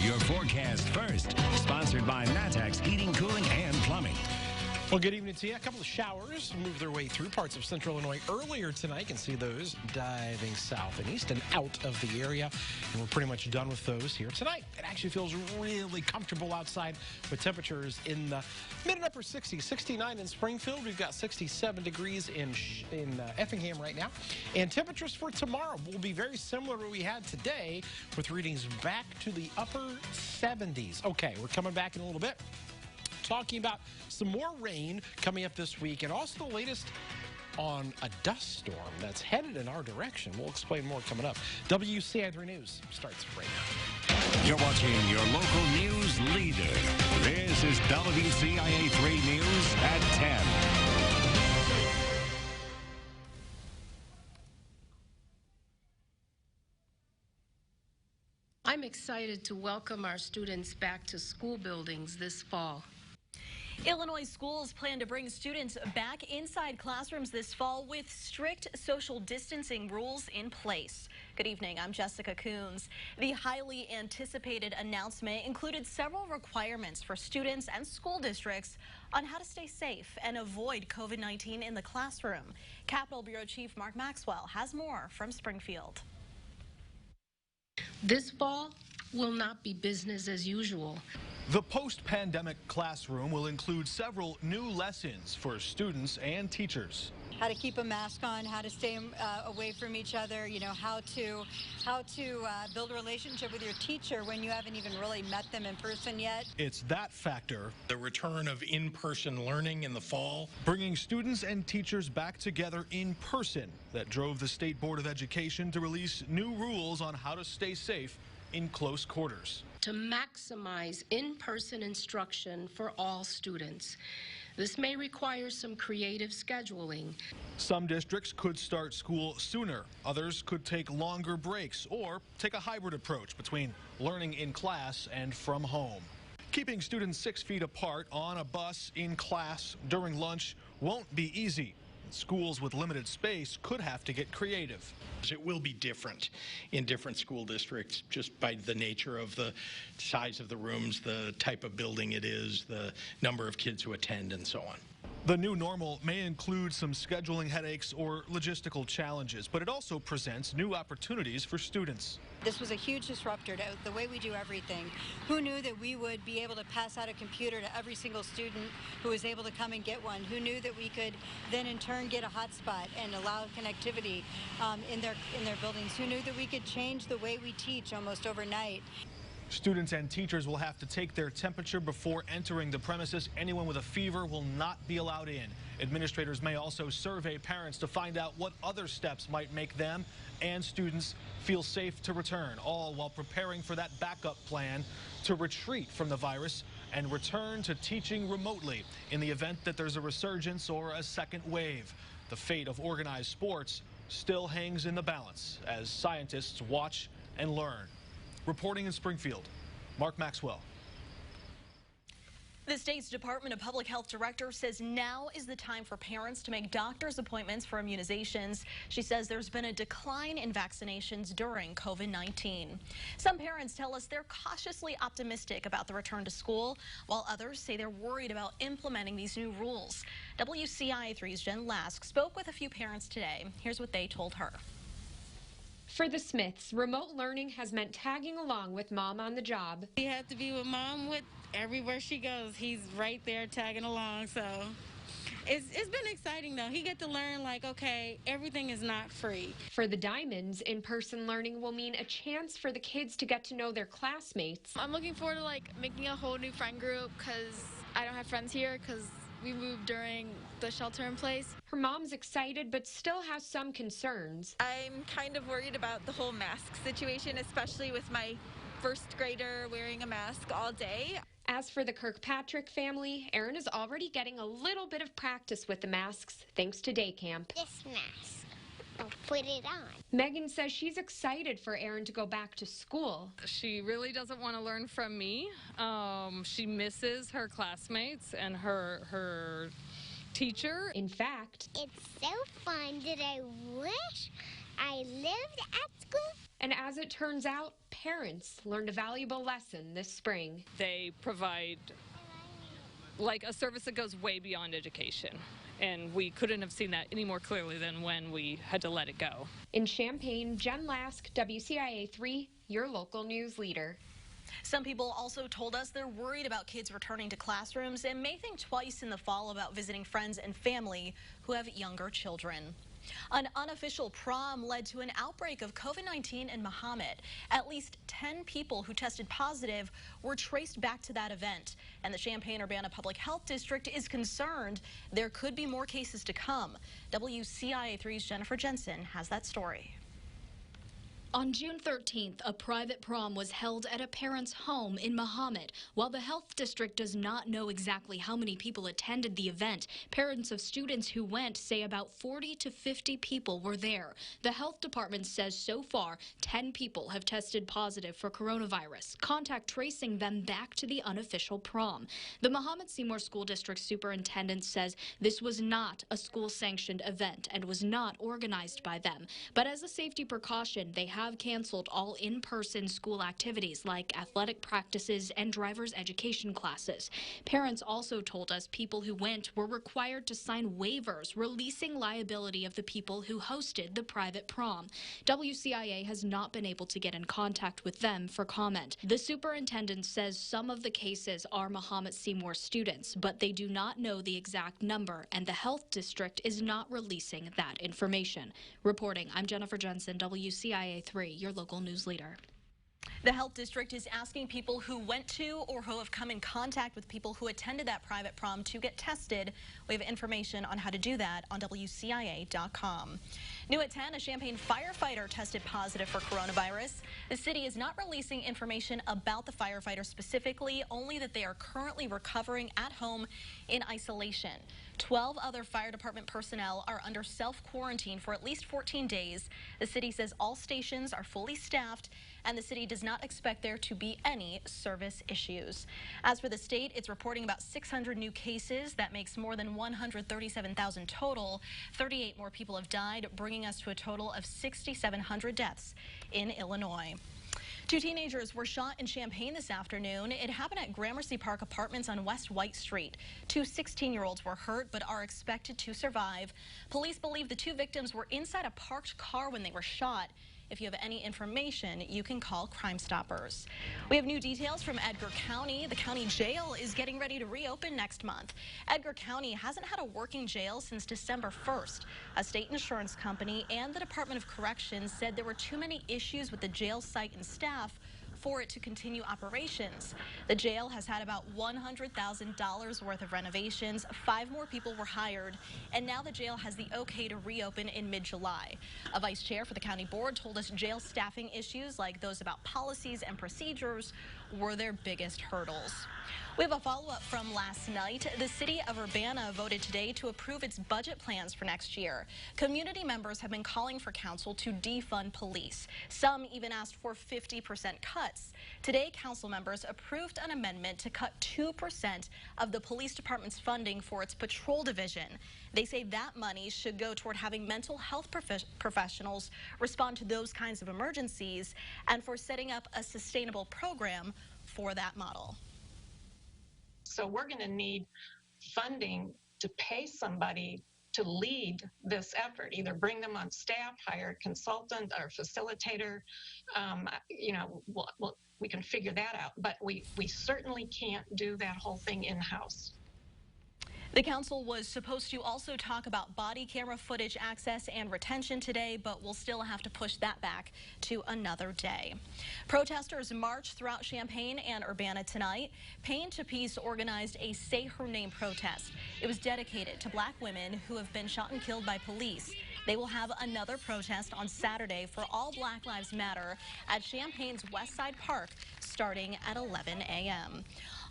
your forecast first. Sponsored by Natex Heating, Cooling, and Plumbing. Well, good evening to you. A couple of showers move their way through parts of central Illinois earlier tonight. You can see those diving south and east and out of the area. And we're pretty much done with those here tonight. It actually feels really comfortable outside with temperatures in the mid and upper 60s. 69 in Springfield. We've got 67 degrees in Effingham right now. And temperatures for tomorrow will be very similar to what we had today, with readings back to the upper 70s. Okay, we're coming back in a little bit, talking about some more rain coming up this week, and also the latest on a dust storm that's headed in our direction. We'll explain more coming up. WCI3 News starts right now. You're watching your local news leader. This is WCIA3 News at 10. I'm excited to welcome our students back to school buildings this fall. Illinois schools plan to bring students back inside classrooms this fall with strict social distancing rules in place. Good evening, I'm Jessica Coons. The highly anticipated announcement included several requirements for students and school districts on how to stay safe and avoid COVID-19 in the classroom. Capitol Bureau Chief Mark Maxwell has more from Springfield. This fall will not be business as usual. The post-pandemic classroom will include several new lessons for students and teachers. How to keep a mask on, how to stay away from each other, you know, how to build a relationship with your teacher when you haven't even really met them in person yet. It's that factor, The return of in-person learning in the fall. bringing students and teachers back together in person, that drove the State Board of Education to release new rules on how to stay safe in close quarters. To maximize in-person instruction for all students. This may require some creative scheduling. Some districts could start school sooner. Others could take longer breaks or take a hybrid approach between learning in class and from home. Keeping students 6 feet apart on a bus, in class, during lunch won't be easy. Schools with limited space could have to get creative. It will be different in different school districts just by the nature of the size of the rooms, the type of building it is, the number of kids who attend, and so on. The new normal may include some scheduling headaches or logistical challenges, but it also presents new opportunities for students. This was a huge disruptor to the way we do everything. Who knew that we would be able to pass out a computer to every single student who was able to come and get one? Who knew that we could then in turn get a hotspot and allow connectivity in their buildings? Who knew that we could change the way we teach almost overnight? Students and teachers will have to take their temperature before entering the premises. Anyone with a fever will not be allowed in. Administrators may also survey parents to find out what other steps might make them and students feel safe to return, all while preparing for that backup plan to retreat from the virus and return to teaching remotely in the event that there's a resurgence or a second wave. The fate of organized sports still hangs in the balance as scientists watch and learn. Reporting in Springfield, Mark Maxwell. The state's Department of Public Health director says now is the time for parents to make doctor's appointments for immunizations. She says there's been a decline in vaccinations during COVID-19. Some parents tell us they're cautiously optimistic about the return to school, while others say they're worried about implementing these new rules. WCIA3's Jen Lask spoke with a few parents today. Here's what they told her. For the Smiths, remote learning has meant tagging along with mom on the job. We have to be with mom with everywhere she goes. He's right there tagging along, so it's been exciting though. He get to learn like, okay, everything is not free. For the Diamonds, in-person learning will mean a chance for the kids to get to know their classmates. I'm looking forward to making a whole new friend group because I don't have friends here because we moved during the shelter in place. Her mom's excited but still has some concerns. I'm kind of worried about the whole mask situation, especially with my first grader wearing a mask all day. As for the Kirkpatrick family, Erin is already getting a little bit of practice with the masks thanks to day camp. This mask. I'll put it on. Megan says she's excited for Erin to go back to school. She really doesn't want to learn from me. She misses her classmates and her teacher. In fact, it's so fun that I wish I lived at school And as it turns out, parents learned a valuable lesson this spring. They provide like a service that goes way beyond education. And we couldn't have seen that any more clearly than when we had to let it go. In Champaign, Jen Lask, WCIA 3, your local news leader. Some people also told us they're worried about kids returning to classrooms and may think twice in the fall about visiting friends and family who have younger children. An unofficial prom led to an outbreak of COVID-19 in Mahomet. At least 10 people who tested positive were traced back to that event. And the Champaign-Urbana Public Health District is concerned there could be more cases to come. WCIA 3's Jennifer Jensen has that story. On June 13th, a private prom was held at a parent's home in Mahomet. While the health district does not know exactly how many people attended the event, parents of students who went say about 40 to 50 people were there. The health department says so far, 10 people have tested positive for coronavirus, contact tracing them back to the unofficial prom. The Mahomet Seymour School District superintendent says this was not a school-sanctioned event and was not organized by them. But as a safety precaution, they have canceled all in-person school activities like athletic practices and driver's education classes. Parents also told us people who went were required to sign waivers releasing liability of the people who hosted the private prom. WCIA has not been able to get in contact with them for comment. The superintendent says some of the cases are Mahomet Seymour students, but they do not know the exact number, and the health district is not releasing that information. Reporting, I'm Jennifer Jensen, WCIA 3, your local news leader. The health district is asking people who went to or who have come in contact with people who attended that private prom to get tested. We have information on how to do that on WCIA.com. New at 10, a Champaign firefighter tested positive for coronavirus. The city is not releasing information about the firefighter specifically, only that they are currently recovering at home in isolation. 12 other fire department personnel are under self-quarantine for at least 14 days. The city says all stations are fully staffed, and the city does not expect there to be any service issues. As for the state, it's reporting about 600 new cases. That makes more than 137,000 total. 38 more people have died, bringing us to a total of 6,700 deaths in Illinois. 2 teenagers were shot in Champaign this afternoon. It happened at Gramercy Park Apartments on West White Street. 2 16-year-olds were hurt but are expected to survive. Police believe the 2 victims were inside a parked car when they were shot. If you have any information, you can call Crime Stoppers. We have new details from Edgar County. The county jail is getting ready to reopen next month. Edgar County hasn't had a working jail since December 1st. A state insurance company and the Department of Corrections said there were too many issues with the jail site and staff for it to continue operations. The jail has had about $100,000 worth of renovations. 5 more people were hired, and now the jail has the okay to reopen in mid-July. A vice chair for the county board told us jail staffing issues like those about policies and procedures were their biggest hurdles. We have a follow-up from last night. The city of Urbana voted today to approve its budget plans for next year. Community members have been calling for council to defund police. Some even asked for 50% cuts. Today, council members approved an amendment to cut 2% of the police department's funding for its patrol division. They say that money should go toward having mental health professionals respond to those kinds of emergencies and for setting up a sustainable program for that model. So we're going to need funding to pay somebody to lead this effort, either bring them on staff, hire a consultant or facilitator. We can figure that out, but we certainly can't do that whole thing in-house. The council was supposed to also talk about body camera footage access and retention today, but we'll still have to push that back to another day. Protesters marched throughout Champaign and Urbana tonight. Pain to Peace organized a Say Her Name protest. It was dedicated to black women who have been shot and killed by police. They will have another protest on Saturday for All Black Lives Matter at Champaign's Westside Park starting at 11 a.m.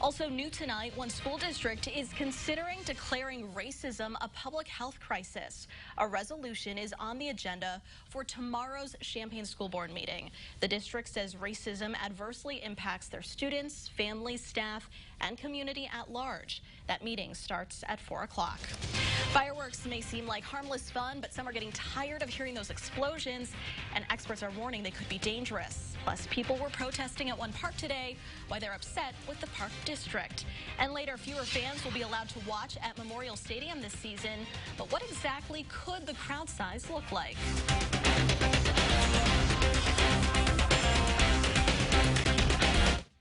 Also new tonight, one school district is considering declaring racism a public health crisis. A resolution is on the agenda for tomorrow's Champaign School Board meeting. The district says racism adversely impacts their students, families, staff, and community at large. That meeting starts at 4 o'clock. Fireworks may seem like harmless fun, but some are getting tired of hearing those explosions, and experts are warning they could be dangerous. Plus, people were protesting at one park today why they're upset with the park district. And later, fewer fans will be allowed to watch at Memorial Stadium this season. But what exactly could the crowd size look like?